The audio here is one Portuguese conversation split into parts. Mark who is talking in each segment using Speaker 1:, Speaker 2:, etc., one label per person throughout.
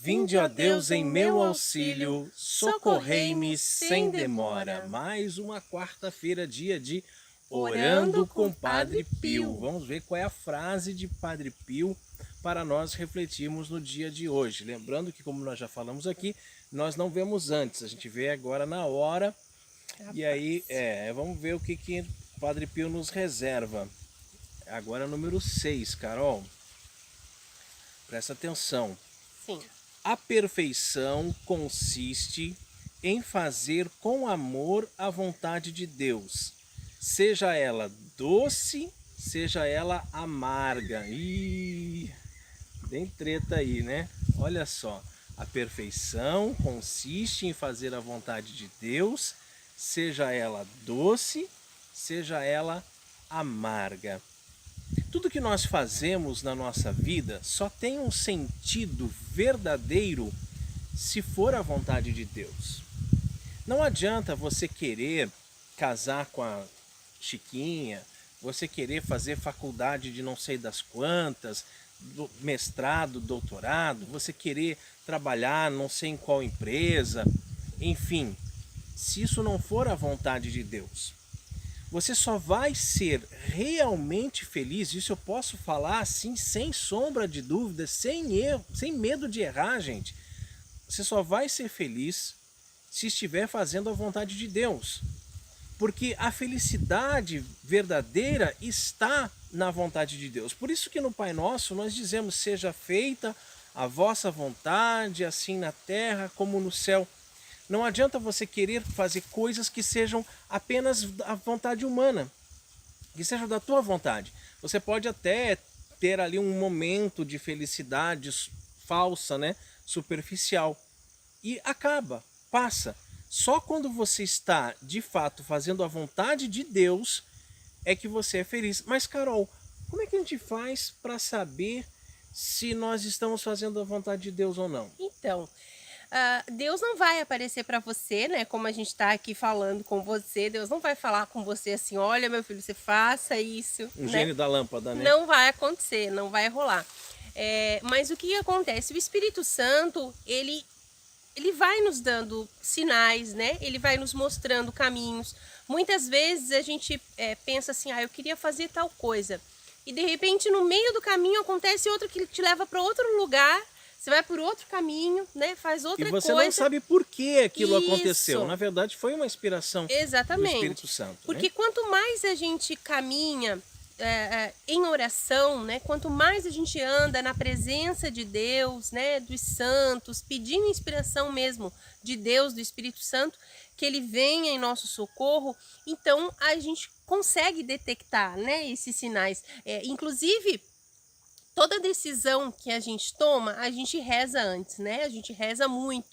Speaker 1: Vinde, ó Deus, em meu auxílio, socorrei-me sem demora. Mais uma quarta-feira, dia de Orando com Padre Pio. Vamos ver qual é a frase de Padre Pio para nós refletirmos no dia de hoje. Lembrando que, como nós já falamos aqui, nós não vemos antes, a gente vê agora na hora. E aí, vamos ver o que Padre Pio nos reserva. Agora número 6, Carol. Presta atenção.
Speaker 2: Sim.
Speaker 1: A perfeição consiste em fazer com amor a vontade de Deus, seja ela doce, seja ela amarga. Ih, bem treta aí, né? Olha só, a perfeição consiste em fazer a vontade de Deus, seja ela doce, seja ela amarga. Tudo que nós fazemos na nossa vida só tem um sentido verdadeiro se for a vontade de Deus. Não adianta você querer casar com a Chiquinha, você querer fazer faculdade de não sei das quantas, mestrado, doutorado, você querer trabalhar não sei em qual empresa, enfim, se isso não for a vontade de Deus. Você só vai ser realmente feliz, isso eu posso falar assim, sem sombra de dúvida, sem erro, sem medo de errar, gente. Você só vai ser feliz se estiver fazendo a vontade de Deus. Porque a felicidade verdadeira está na vontade de Deus. Por isso que no Pai Nosso nós dizemos, seja feita a vossa vontade, assim na terra como no céu. Não adianta você querer fazer coisas que sejam apenas a vontade humana, que sejam da tua vontade. Você pode até ter ali um momento de felicidade falsa, né? Superficial. E acaba, passa. Só quando você está, de fato, fazendo a vontade de Deus, é que você é feliz. Mas, Carol, como é que a gente faz para saber se nós estamos fazendo a vontade de Deus ou não?
Speaker 2: Então, Deus não vai aparecer para você, né? Como a gente está aqui falando com você, Deus não vai falar com você assim, olha, meu filho, você faça isso.
Speaker 1: Um
Speaker 2: né?
Speaker 1: gênio da lâmpada, né?
Speaker 2: Não vai acontecer, não vai rolar. Mas o que acontece? O Espírito Santo, ele vai nos dando sinais, né? Ele vai nos mostrando caminhos. Muitas vezes a gente pensa assim, eu queria fazer tal coisa. E de repente no meio do caminho acontece outro que te leva para outro lugar. Você vai por outro caminho, né? Faz outra coisa.
Speaker 1: E você não sabe por que aquilo
Speaker 2: Isso.
Speaker 1: aconteceu. Na verdade, foi uma inspiração
Speaker 2: Exatamente.
Speaker 1: do Espírito Santo.
Speaker 2: Porque
Speaker 1: né?
Speaker 2: quanto mais a gente caminha em oração, né? Quanto mais a gente anda na presença de Deus, né? Dos santos, pedindo inspiração mesmo de Deus, do Espírito Santo, que ele venha em nosso socorro, então a gente consegue detectar, né? Esses sinais. Inclusive, toda decisão que a gente toma, a gente reza antes, né? A gente reza muito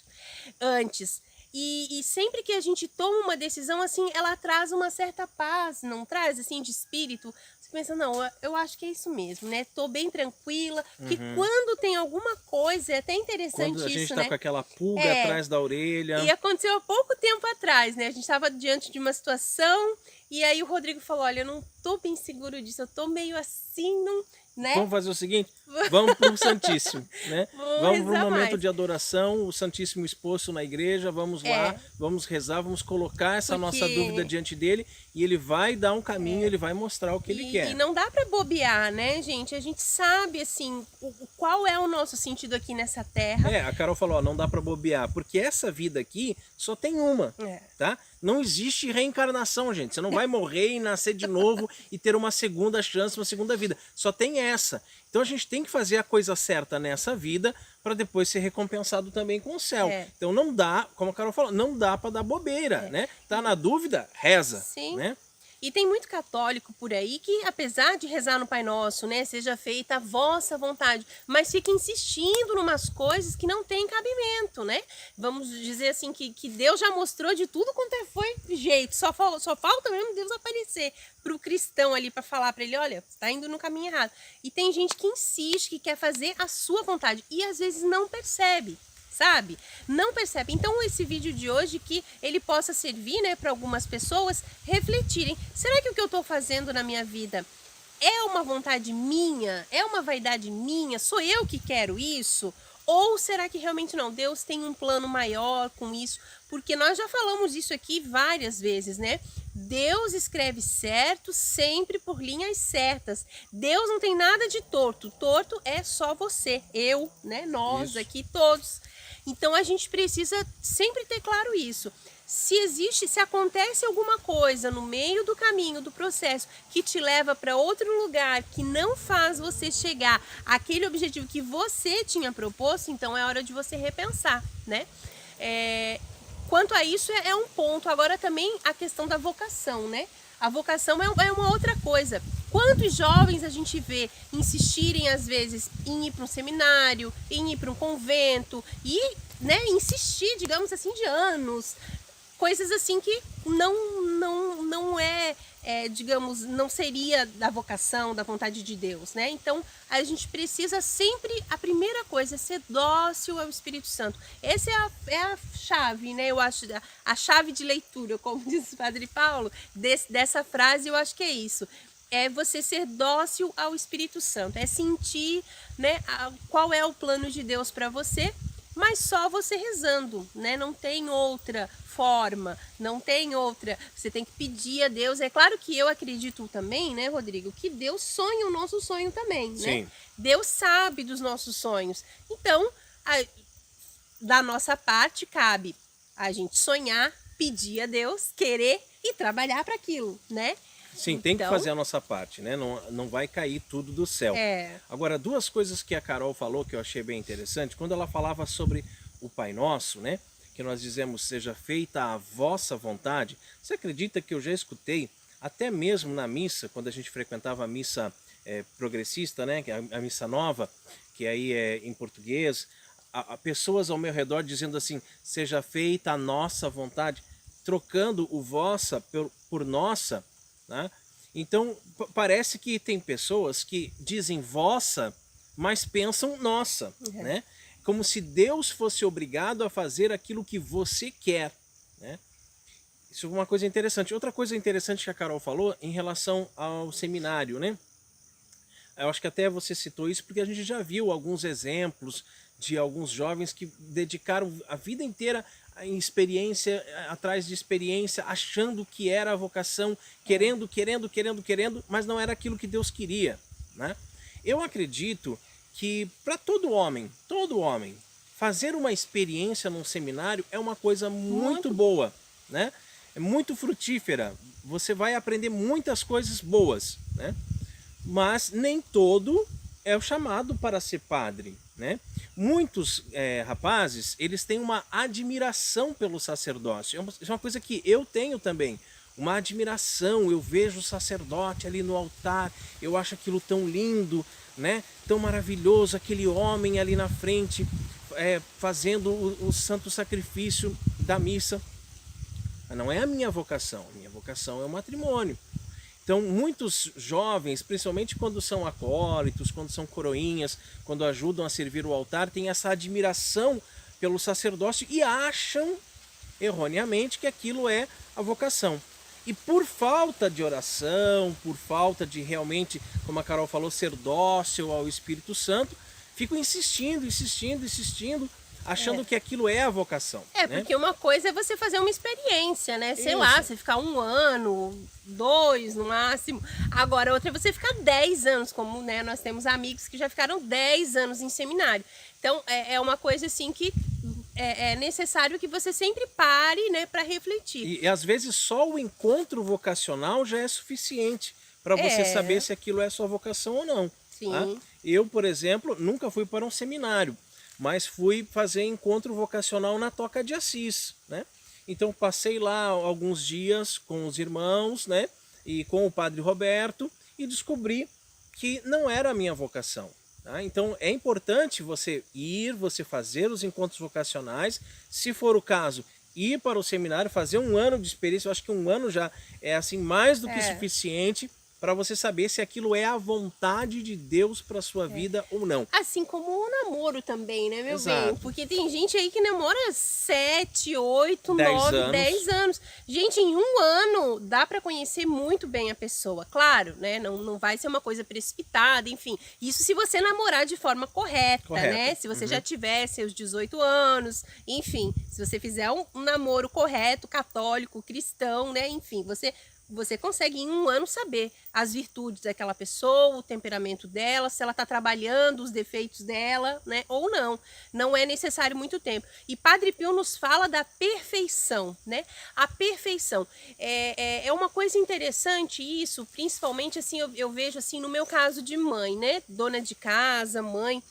Speaker 2: antes. E sempre que a gente toma uma decisão assim, ela traz uma certa paz, não traz assim de espírito? Você pensa, não, eu acho que é isso mesmo, né? Tô bem tranquila, porque quando tem alguma coisa, é até interessante
Speaker 1: Quando a gente
Speaker 2: isso,
Speaker 1: tá
Speaker 2: né?
Speaker 1: com aquela pulga atrás da orelha.
Speaker 2: E aconteceu há pouco tempo atrás, né? A gente estava diante de uma situação e aí o Rodrigo falou, olha, eu não tô bem seguro disso, eu tô meio assim, não, né?
Speaker 1: Vamos fazer o seguinte, vamos para o Santíssimo, né? Vamos para um momento
Speaker 2: mais.
Speaker 1: de adoração, o Santíssimo exposto na igreja, vamos lá, vamos rezar, vamos colocar essa nossa dúvida diante dele e ele vai dar um caminho, ele vai mostrar o que ele quer.
Speaker 2: E não dá para bobear, né, gente? A gente sabe, assim, qual é o nosso sentido aqui nessa terra.
Speaker 1: A Carol falou, ó, não dá para bobear, porque essa vida aqui só tem uma, tá? Não existe reencarnação, gente. Você não vai morrer e nascer de novo e ter uma segunda chance, uma segunda vida. Só tem essa. Então a gente tem que fazer a coisa certa nessa vida para depois ser recompensado também com o céu. Então não dá, como a Carol falou, não dá para dar bobeira, né? Tá na dúvida? Reza,
Speaker 2: Sim.
Speaker 1: né?
Speaker 2: E tem muito católico por aí que, apesar de rezar no Pai Nosso, né, seja feita a vossa vontade, mas fica insistindo em umas coisas que não tem cabimento, né? Vamos dizer assim que Deus já mostrou de tudo quanto foi jeito, só falta mesmo Deus aparecer para o cristão ali para falar para ele, olha, está indo no caminho errado. E tem gente que insiste, que quer fazer a sua vontade e às vezes não percebe. Sabe? Não percebe. Então esse vídeo de hoje que ele possa servir, né, para algumas pessoas refletirem. Será que o que eu estou fazendo na minha vida é uma vontade minha? É uma vaidade minha? Sou eu que quero isso? Ou será que realmente não? Deus tem um plano maior com isso? Porque nós já falamos isso aqui várias vezes, né? Deus escreve certo sempre por linhas certas. Deus não tem nada de torto. Torto é só você, eu, né? Nós
Speaker 1: Isso.
Speaker 2: aqui todos. Então a gente precisa sempre ter claro isso. Se acontece alguma coisa no meio do caminho, do processo, que te leva para outro lugar, que não faz você chegar àquele objetivo que você tinha proposto, então é hora de você repensar, né? Quanto a isso é um ponto. Agora também a questão da vocação, né? A vocação é uma outra coisa. Quantos jovens a gente vê insistirem às vezes em ir para um seminário, em ir para um convento e, né, insistir, digamos assim, de anos, coisas assim que não digamos, não seria da vocação, da vontade de Deus, né? Então, a gente precisa sempre, a primeira coisa é ser dócil ao Espírito Santo. Essa é a chave, né? Eu acho, a chave de leitura, como diz o Padre Paulo, dessa frase, eu acho que é isso. É você ser dócil ao Espírito Santo, é sentir, né, qual é o plano de Deus para você, mas só você rezando, né? Não tem outra forma, não tem outra. Você tem que pedir a Deus. É claro que eu acredito também, né, Rodrigo, que Deus sonha o nosso sonho também, né?
Speaker 1: Sim.
Speaker 2: Deus sabe dos nossos sonhos. Então, da nossa parte, cabe a gente sonhar, pedir a Deus, querer e trabalhar para aquilo, né?
Speaker 1: Sim, tem que fazer a nossa parte, né? Não vai cair tudo do céu. Agora, duas coisas que a Carol falou que eu achei bem interessante, quando ela falava sobre o Pai Nosso, né? Que nós dizemos, seja feita a vossa vontade. Você acredita que eu já escutei, até mesmo na missa, quando a gente frequentava a missa progressista, né? A missa nova, que aí é em português, pessoas ao meu redor dizendo assim, seja feita a nossa vontade, trocando o vossa por nossa, né? Então, parece que tem pessoas que dizem vossa, mas pensam nossa, né? Como se Deus fosse obrigado a fazer aquilo que você quer, né? Isso é uma coisa interessante. Outra coisa interessante que a Carol falou em relação ao seminário, né? Eu acho que até você citou isso porque a gente já viu alguns exemplos de alguns jovens que dedicaram a vida inteira em experiência, atrás de experiência, achando que era a vocação, querendo, mas não era aquilo que Deus queria, né? Eu acredito que para todo homem, fazer uma experiência num seminário é uma coisa muito boa, né? É muito frutífera, você vai aprender muitas coisas boas, né? Mas nem todo é o chamado para ser padre, né? Muitos rapazes, eles têm uma admiração pelo sacerdócio. É uma coisa que eu tenho também, uma admiração. Eu vejo o sacerdote ali no altar, eu acho aquilo tão lindo, né? Tão maravilhoso, aquele homem ali na frente fazendo o santo sacrifício da missa. Mas não é a minha vocação é o matrimônio. Então, muitos jovens, principalmente quando são acólitos, quando são coroinhas, quando ajudam a servir o altar, têm essa admiração pelo sacerdócio e acham, erroneamente, que aquilo é a vocação. E por falta de oração, por falta de realmente, como a Carol falou, ser dócil ao Espírito Santo, ficam insistindo, achando que aquilo é a vocação.
Speaker 2: Né? Porque uma coisa é você fazer uma experiência, né? Sei lá, você ficar 1 ano, 2 no máximo. Agora, outra é você ficar 10 anos, como, né, nós temos amigos que já ficaram 10 anos em seminário. Então, é uma coisa assim que é necessário que você sempre pare, né, para refletir.
Speaker 1: E às vezes só o encontro vocacional já é suficiente para você saber se aquilo é sua vocação ou não.
Speaker 2: Sim.
Speaker 1: Tá? Eu, por exemplo, nunca fui para um seminário, mas fui fazer encontro vocacional na Toca de Assis, né? Então passei lá alguns dias com os irmãos, né? E com o Padre Roberto e descobri que não era a minha vocação. Tá? Então é importante você fazer os encontros vocacionais, se for o caso, ir para o seminário, fazer 1 ano de experiência. Eu acho que 1 ano já é assim mais do que suficiente para você saber se aquilo é a vontade de Deus para sua vida ou não.
Speaker 2: Assim como o namoro também, né, meu
Speaker 1: Exato.
Speaker 2: bem? Porque tem gente aí que namora 7, 8,
Speaker 1: 10
Speaker 2: 9,
Speaker 1: anos.
Speaker 2: 10 anos. Gente, em um ano dá para conhecer muito bem a pessoa. Claro, né? Não vai ser uma coisa precipitada, enfim. Isso se você namorar de forma correta, né? Se você já tiver seus 18 anos, enfim. Se você fizer um namoro correto, católico, cristão, né? Enfim, você consegue em um ano saber as virtudes daquela pessoa, o temperamento dela, se ela está trabalhando os defeitos dela, né? Ou não. Não é necessário muito tempo. E Padre Pio nos fala da perfeição, né? A perfeição. É uma coisa interessante isso, principalmente assim, eu vejo assim no meu caso de mãe, né? Dona de casa, mãe.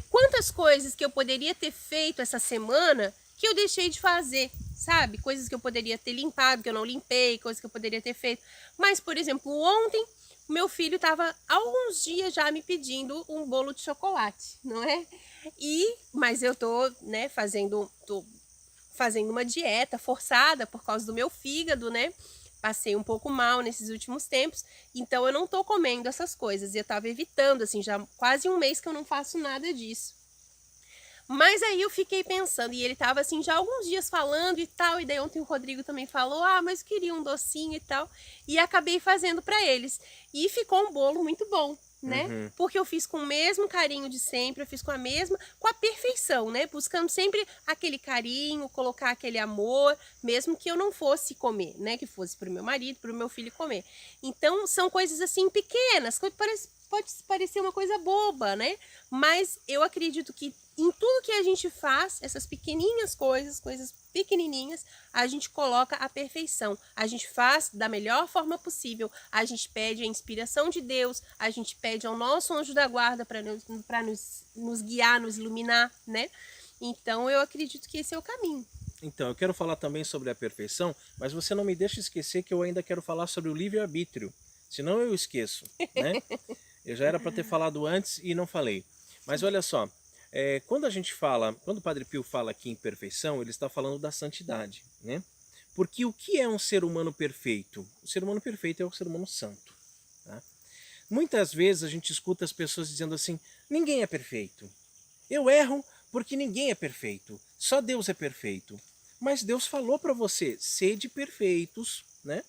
Speaker 2: Quantas coisas que eu poderia ter feito essa semana que eu deixei de fazer, sabe? Coisas que eu poderia ter limpado, que eu não limpei, coisas que eu poderia ter feito. Mas, por exemplo, ontem, meu filho estava há alguns dias já me pedindo um bolo de chocolate, não é? Mas eu tô, né, fazendo uma dieta forçada por causa do meu fígado, né? Passei um pouco mal nesses últimos tempos, então eu não tô comendo essas coisas. E eu tava evitando, assim, já quase um mês que eu não faço nada disso. Mas aí eu fiquei pensando, e ele tava assim já alguns dias falando e tal, e daí ontem o Rodrigo também falou, mas queria um docinho e tal, e acabei fazendo para eles. E ficou um bolo muito bom, né? Porque eu fiz com o mesmo carinho de sempre, eu fiz com a perfeição, né? Buscando sempre aquele carinho, colocar aquele amor, mesmo que eu não fosse comer, né? Que fosse pro meu marido, pro meu filho comer. Então, são coisas assim pequenas, que pode parecer uma coisa boba, né? Mas eu acredito que em tudo que a gente faz, essas pequenininhas coisas pequenininhas, a gente coloca a perfeição. A gente faz da melhor forma possível. A gente pede a inspiração de Deus, a gente pede ao nosso anjo da guarda para nos guiar, nos iluminar, né? Então eu acredito que esse é o caminho.
Speaker 1: Então, eu quero falar também sobre a perfeição, mas você não me deixa esquecer que eu ainda quero falar sobre o livre-arbítrio. Senão eu esqueço, né? Eu já era para ter falado antes e não falei. Mas olha só, quando o Padre Pio fala aqui em perfeição, ele está falando da santidade, né? Porque o que é um ser humano perfeito? O ser humano perfeito é o ser humano santo. Tá? Muitas vezes a gente escuta as pessoas dizendo assim, ninguém é perfeito. Eu erro porque ninguém é perfeito. Só Deus é perfeito. Mas Deus falou para você, sede perfeitos, né?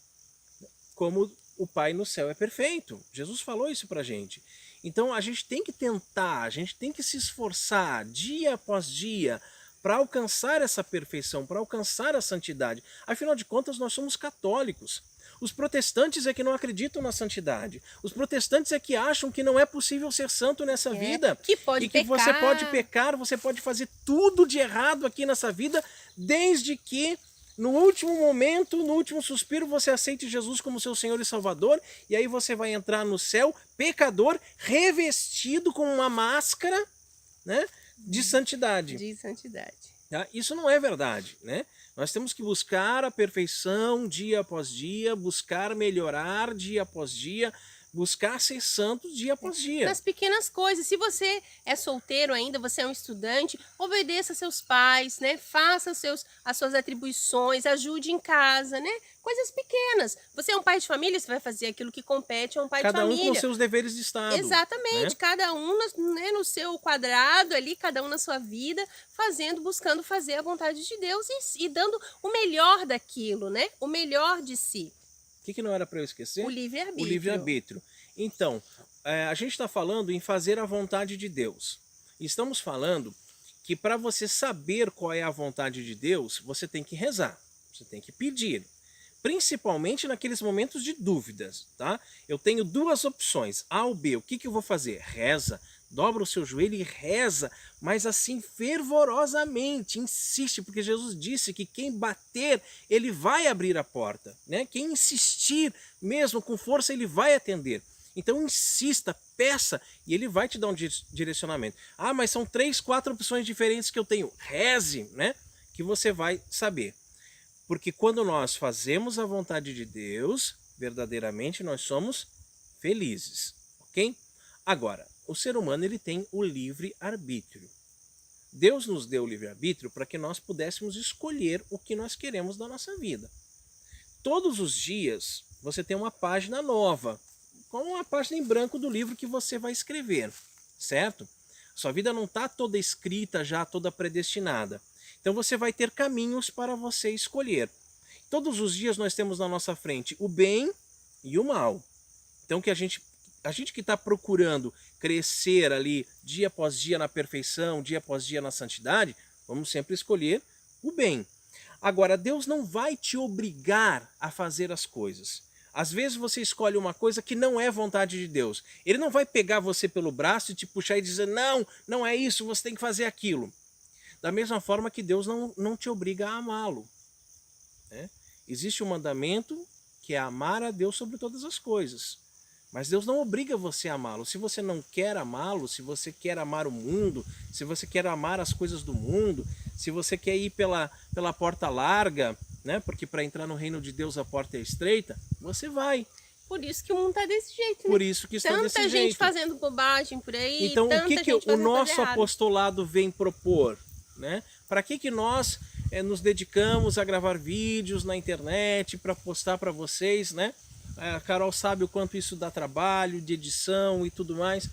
Speaker 1: Como o Pai no céu é perfeito. Jesus falou isso pra gente. Então a gente tem que tentar, a gente tem que se esforçar dia após dia para alcançar essa perfeição, para alcançar a santidade. Afinal de contas, nós somos católicos. Os protestantes é que não acreditam na santidade. Os protestantes é que acham que não é possível ser santo nessa vida.
Speaker 2: Que pode
Speaker 1: e que
Speaker 2: pecar.
Speaker 1: você pode pecar, você pode fazer tudo de errado aqui nessa vida, desde que no último momento, no último suspiro, você aceite Jesus como seu Senhor e Salvador, e aí você vai entrar no céu, pecador, revestido com uma máscara, né, de santidade.
Speaker 2: De santidade.
Speaker 1: Tá? Isso não é verdade, né? Nós temos que buscar a perfeição dia após dia, buscar melhorar dia após dia, buscar ser santo dia após dia.
Speaker 2: Nas pequenas coisas. Se você é solteiro ainda, você é um estudante, obedeça seus pais, né? Faça as suas atribuições, ajude em casa, né? Coisas pequenas. Você é um pai de família, você vai fazer aquilo que compete a um pai de família.
Speaker 1: Cada um com seus deveres de Estado.
Speaker 2: Exatamente.
Speaker 1: Né?
Speaker 2: Cada um no seu quadrado ali, cada um na sua vida, buscando fazer a vontade de Deus e dando o melhor daquilo, né? O melhor de si.
Speaker 1: O que não era para eu esquecer?
Speaker 2: O livre-arbítrio.
Speaker 1: O livre-arbítrio. Então, a gente está falando em fazer a vontade de Deus. Estamos falando que para você saber qual é a vontade de Deus, você tem que rezar, você tem que pedir. Principalmente naqueles momentos de dúvidas, tá? Eu tenho duas opções, A ou B. O que eu vou fazer? Reza. Dobra o seu joelho e reza, mas assim fervorosamente, insiste, porque Jesus disse que quem bater, ele vai abrir a porta, né? Quem insistir mesmo com força, ele vai atender. Então insista, peça e ele vai te dar um direcionamento. Mas são 3, 4 opções diferentes que eu tenho. Reze, né? Que você vai saber. Porque quando nós fazemos a vontade de Deus, verdadeiramente nós somos felizes, ok? Agora, o ser humano ele tem o livre-arbítrio. Deus nos deu o livre-arbítrio para que nós pudéssemos escolher o que nós queremos da nossa vida. Todos os dias você tem uma página nova com a página em branco do livro que você vai escrever, certo? Sua vida não está toda escrita já, toda predestinada. Então você vai ter caminhos para você escolher. Todos os dias nós temos na nossa frente o bem e o mal. Então que a gente que está procurando crescer ali dia após dia na perfeição, dia após dia na santidade, vamos sempre escolher o bem. Agora, Deus não vai te obrigar a fazer as coisas. Às vezes você escolhe uma coisa que não é vontade de Deus. Ele não vai pegar você pelo braço e te puxar e dizer, não, não é isso, você tem que fazer aquilo. Da mesma forma que Deus não te obriga a amá-lo. Né? Existe um mandamento que é amar a Deus sobre todas as coisas. Mas Deus não obriga você a amá-lo. Se você não quer amá-lo, se você quer amar o mundo, se você quer amar as coisas do mundo, se você quer ir pela porta larga, né? Porque para entrar no reino de Deus a porta é estreita, você vai.
Speaker 2: Por isso que o mundo está desse jeito, né?
Speaker 1: Por isso que está desse jeito.
Speaker 2: Tanta gente fazendo bobagem por aí.
Speaker 1: Então o que o nosso
Speaker 2: errado.
Speaker 1: apostolado vem propor? Né? Para que nós nos dedicamos a gravar vídeos na internet para postar para vocês, né? A Carol sabe o quanto isso dá trabalho, de edição e tudo mais.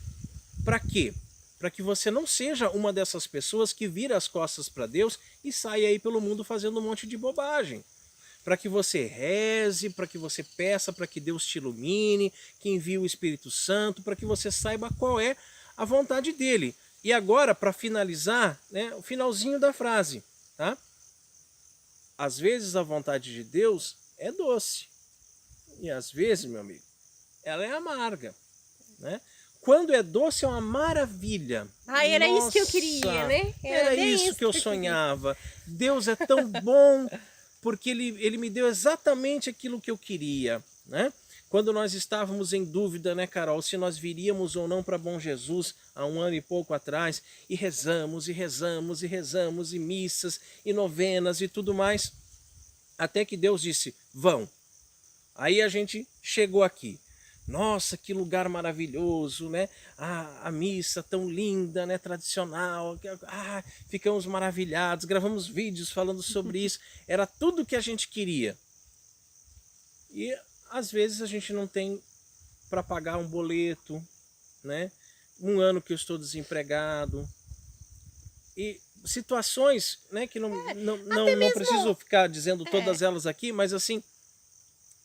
Speaker 1: Para quê? Para que você não seja uma dessas pessoas que vira as costas para Deus e sai aí pelo mundo fazendo um monte de bobagem. Para que você reze, para que você peça para que Deus te ilumine, que envie o Espírito Santo, para que você saiba qual é a vontade dele. E agora, para finalizar, né, o finalzinho da frase. Tá? Às vezes a vontade de Deus é doce. E às vezes, meu amigo, ela é amarga, né? Quando é doce é uma maravilha.
Speaker 2: Era
Speaker 1: Nossa,
Speaker 2: isso que eu queria, né?
Speaker 1: Era isso que eu sonhava. Deus é tão bom porque ele me deu exatamente aquilo que eu queria, né? Quando nós estávamos em dúvida, né, Carol, se nós viríamos ou não para Bom Jesus há 1 ano e pouco atrás, e rezamos, e rezamos, e rezamos, e missas, e novenas e tudo mais, até que Deus disse, vão. Aí a gente chegou aqui. Nossa, que lugar maravilhoso, né? A missa tão linda, né? Tradicional. Ficamos maravilhados, gravamos vídeos falando sobre isso. Era tudo que a gente queria. E às vezes a gente não tem para pagar um boleto, né? 1 ano que eu estou desempregado. E situações, né? Que não preciso ficar dizendo todas elas aqui, mas assim...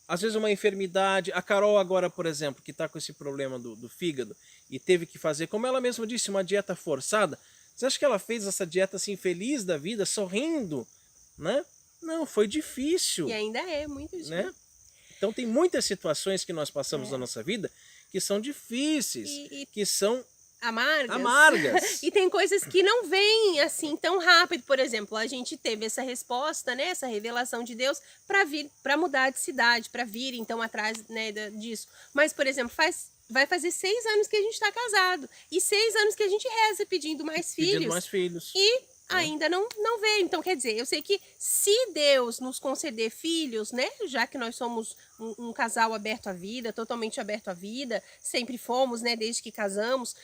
Speaker 1: Às vezes uma enfermidade, a Carol agora, por exemplo, que está com esse problema do fígado e teve que fazer, como ela mesma disse, uma dieta forçada. Você acha que ela fez essa dieta assim, feliz da vida, sorrindo? Né? Não, foi difícil.
Speaker 2: E ainda é muito difícil.
Speaker 1: Né? Então tem muitas situações que nós passamos na nossa vida que são difíceis, que são... Amargas.
Speaker 2: E tem coisas que não vêm assim tão rápido. Por exemplo, a gente teve essa resposta, né, essa revelação de Deus para vir, para mudar de cidade, para vir então atrás, né, disso. Mas, por exemplo, vai fazer 6 anos que a gente está casado e 6 anos que a gente reza pedindo mais filhos.
Speaker 1: Pedindo mais filhos.
Speaker 2: E ainda não veio. Então, quer dizer, eu sei que se Deus nos conceder filhos, né, já que nós somos um casal aberto à vida, totalmente aberto à vida, sempre fomos, né, desde que casamos,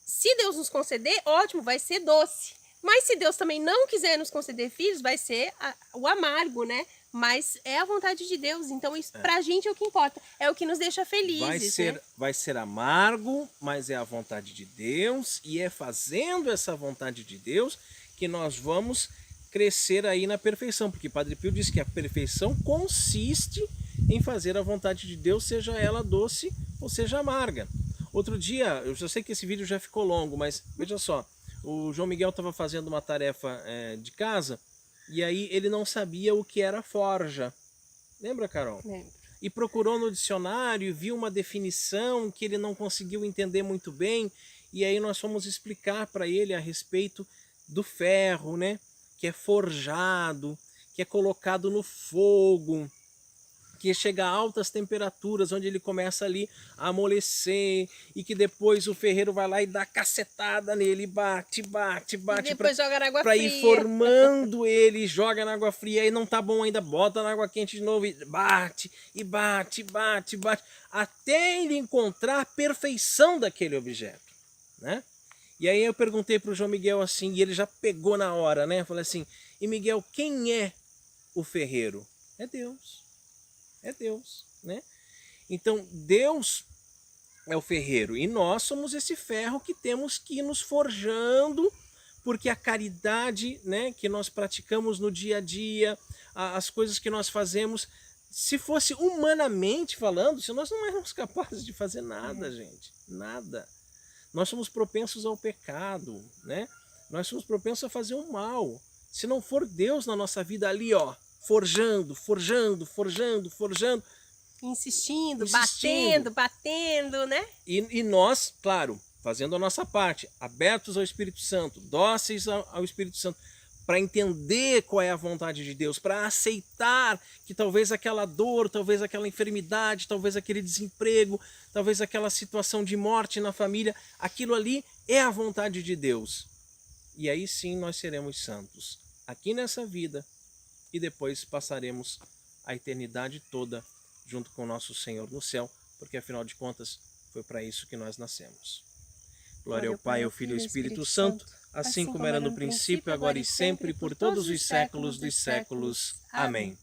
Speaker 2: se Deus nos conceder, ótimo, vai ser doce. Mas se Deus também não quiser nos conceder filhos, vai ser o amargo, né? Mas é a vontade de Deus, então isso pra gente é o que importa, é o que nos deixa felizes.
Speaker 1: Vai ser amargo, mas é a vontade de Deus, e é fazendo essa vontade de Deus que nós vamos crescer aí na perfeição, porque Padre Pio diz que a perfeição consiste em fazer a vontade de Deus, seja ela doce ou seja amarga. Outro dia, eu já sei que esse vídeo já ficou longo, mas veja só, o João Miguel estava fazendo uma tarefa de casa, e aí ele não sabia o que era forja. Lembra, Carol?
Speaker 2: Lembro.
Speaker 1: E procurou no dicionário, viu uma definição que ele não conseguiu entender muito bem, e aí nós fomos explicar para ele a respeito do ferro, né? Que é forjado, que é colocado no fogo, que chega a altas temperaturas, onde ele começa ali a amolecer, e que depois o ferreiro vai lá e dá cacetada nele, bate,
Speaker 2: e depois joga na água
Speaker 1: para
Speaker 2: fria.
Speaker 1: ir formando ele, joga na água fria, aí não tá bom ainda, bota na água quente de novo, e bate, até ele encontrar a perfeição daquele objeto, né? E aí eu perguntei para o João Miguel assim, e ele já pegou na hora, né? Falei assim, e Miguel, quem é o ferreiro? É Deus. É Deus, né? Então, Deus é o ferreiro e nós somos esse ferro que temos que ir nos forjando, porque a caridade, né, que nós praticamos no dia a dia, as coisas que nós fazemos, se fosse humanamente falando, se nós não éramos capazes de fazer nada, gente, nada. Nós somos propensos ao pecado, né? Nós somos propensos a fazer o mal. Se não for Deus na nossa vida ali, ó, forjando, forjando, forjando, forjando,
Speaker 2: Insistindo,
Speaker 1: Insistindo.
Speaker 2: batendo, né?
Speaker 1: E nós, claro, fazendo a nossa parte, abertos ao Espírito Santo, dóceis ao Espírito Santo, para entender qual é a vontade de Deus, para aceitar que talvez aquela dor, talvez aquela enfermidade, talvez aquele desemprego, talvez aquela situação de morte na família, aquilo ali é a vontade de Deus. E aí sim nós seremos santos, aqui nessa vida, e depois passaremos a eternidade toda junto com o nosso Senhor no céu, porque afinal de contas foi para isso que nós nascemos. Glória ao Pai, ao Filho e ao Espírito Santo, assim como era no princípio, agora e sempre, por todos os séculos dos séculos. Amém.